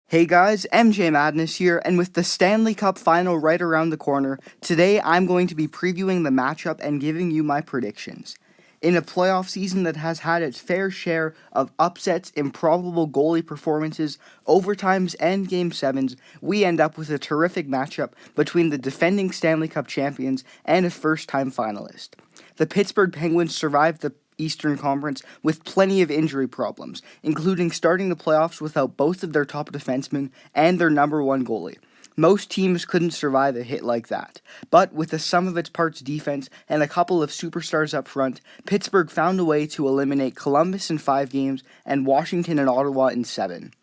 Hey guys, MJ Madness here, and with the Stanley Cup Final right around the corner, today I'm going to be previewing the matchup and giving you my predictions. In a playoff season that has had its fair share of upsets, improbable goalie performances, overtimes, and Game 7s, we end up with a terrific matchup between the defending Stanley Cup champions and a first-time finalist. The Pittsburgh Penguins survived the Eastern Conference with plenty of injury problems, including starting the playoffs without both of their top defensemen and their number one goalie. Most teams couldn't survive a hit like that, but with the sum of its parts defense and a couple of superstars up front, Pittsburgh found a way to eliminate Columbus in 5 games and Washington and Ottawa in 7.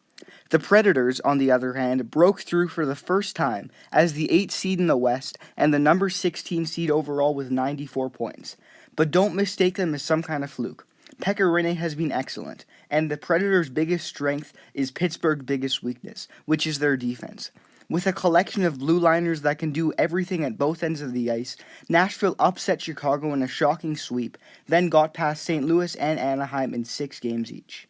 The Predators, on the other hand, broke through for the first time as the 8th seed in the West and the number 16 seed overall with 94 points. But don't mistake them as some kind of fluke. Pekka Rinne has been excellent, and the Predators' biggest strength is Pittsburgh's biggest weakness, which is their defense. With a collection of blue liners that can do everything at both ends of the ice, Nashville upset Chicago in a shocking sweep, then got past St. Louis and Anaheim in 6 games each.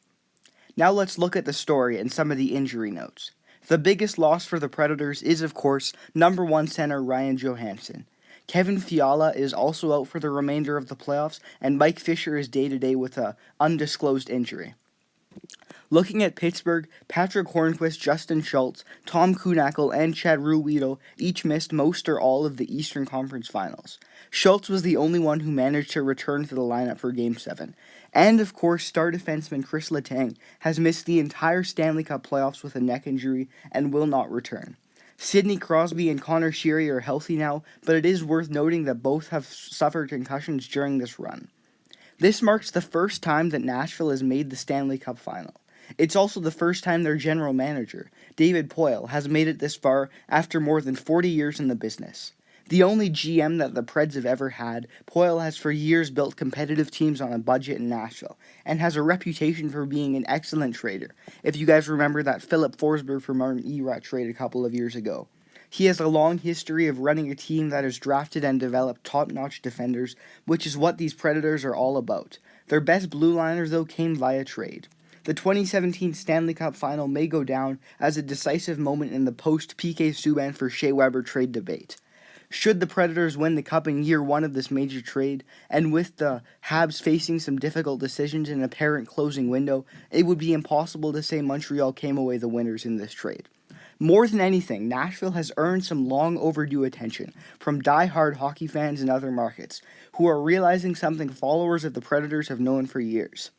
Now let's look at the story and some of the injury notes. The biggest loss for the Predators is, of course, number 1 center Ryan Johansson. Kevin Fiala is also out for the remainder of the playoffs, and Mike Fisher is day-to-day with an undisclosed injury. Looking at Pittsburgh, Patrick Hornquist, Justin Schultz, Tom Kuhnackel, and Chad Ruhwedel each missed most or all of the Eastern Conference Finals. Schultz was the only one who managed to return to the lineup for Game 7. And, of course, star defenseman Chris Letang has missed the entire Stanley Cup playoffs with a neck injury and will not return. Sidney Crosby and Connor Sheary are healthy now, but it is worth noting that both have suffered concussions during this run. This marks the first time that Nashville has made the Stanley Cup Final. It's also the first time their general manager, David Poile, has made it this far after more than 40 years in the business. The only GM that the Preds have ever had, Poile has for years built competitive teams on a budget in Nashville, and has a reputation for being an excellent trader, if you guys remember that Philip Forsberg for Martin Erat trade a couple of years ago. He has a long history of running a team that has drafted and developed top-notch defenders, which is what these Predators are all about. Their best blue liners, though, came via trade. The 2017 Stanley Cup Final may go down as a decisive moment in the post-PK Subban for Shea Weber trade debate. Should the Predators win the Cup in year 1 of this major trade, and with the Habs facing some difficult decisions in an apparent closing window, it would be impossible to say Montreal came away the winners in this trade. More than anything, Nashville has earned some long overdue attention from die-hard hockey fans in other markets, who are realizing something followers of the Predators have known for years.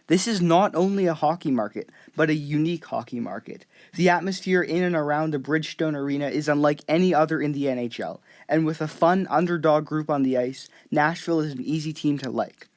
This is not only a hockey market, but a unique hockey market. The atmosphere in and around the Bridgestone Arena is unlike any other in the NHL, and with a fun underdog group on the ice, Nashville is an easy team to like.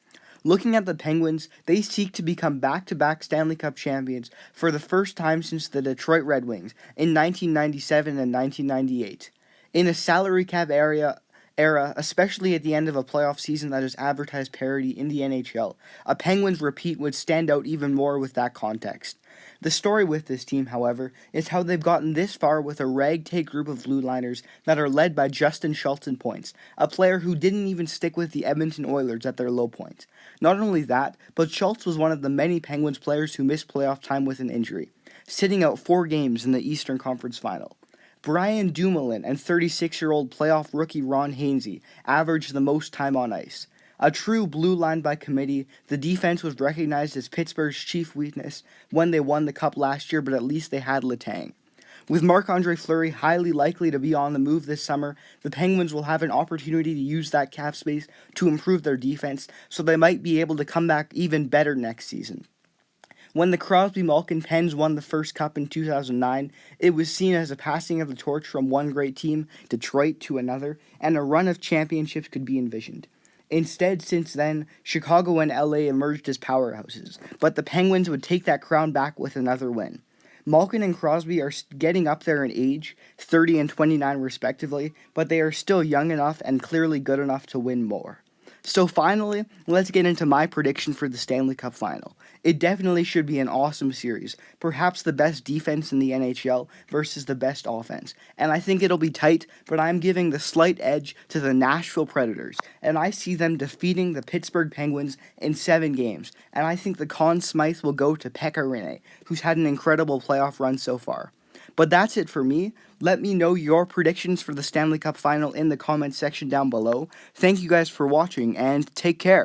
Looking at the Penguins, they seek to become back-to-back Stanley Cup champions for the first time since the Detroit Red Wings in 1997 and 1998. In a salary cap era, especially at the end of a playoff season that is advertised parity in the NHL, a Penguins repeat would stand out even more with that context. The story with this team, however, is how they've gotten this far with a ragtag group of blue liners that are led by Justin Schultz in points, a player who didn't even stick with the Edmonton Oilers at their low point. Not only that, but Schultz was one of the many Penguins players who missed playoff time with an injury, sitting out 4 games in the Eastern Conference Final. Brian Dumoulin and 36-year-old playoff rookie Ron Hainsey averaged the most time on ice. A true blue line by committee, the defense was recognized as Pittsburgh's chief weakness when they won the Cup last year, but at least they had Letang. With Marc-Andre Fleury highly likely to be on the move this summer, the Penguins will have an opportunity to use that cap space to improve their defense, so they might be able to come back even better next season. When the Crosby-Malkin Pens won the first Cup in 2009, it was seen as a passing of the torch from one great team, Detroit, to another, and a run of championships could be envisioned. Instead, since then, Chicago and LA emerged as powerhouses, but the Penguins would take that crown back with another win. Malkin and Crosby are getting up there in age, 30 and 29 respectively, but they are still young enough and clearly good enough to win more. So finally, let's get into my prediction for the Stanley Cup Final. It definitely should be an awesome series. Perhaps the best defense in the NHL versus the best offense. And I think it'll be tight, but I'm giving the slight edge to the Nashville Predators. And I see them defeating the Pittsburgh Penguins in 7 games. And I think the Conn Smythe will go to Pekka Rinne, who's had an incredible playoff run so far. But that's it for me. Let me know your predictions for the Stanley Cup Final in the comments section down below. Thank you guys for watching, and take care.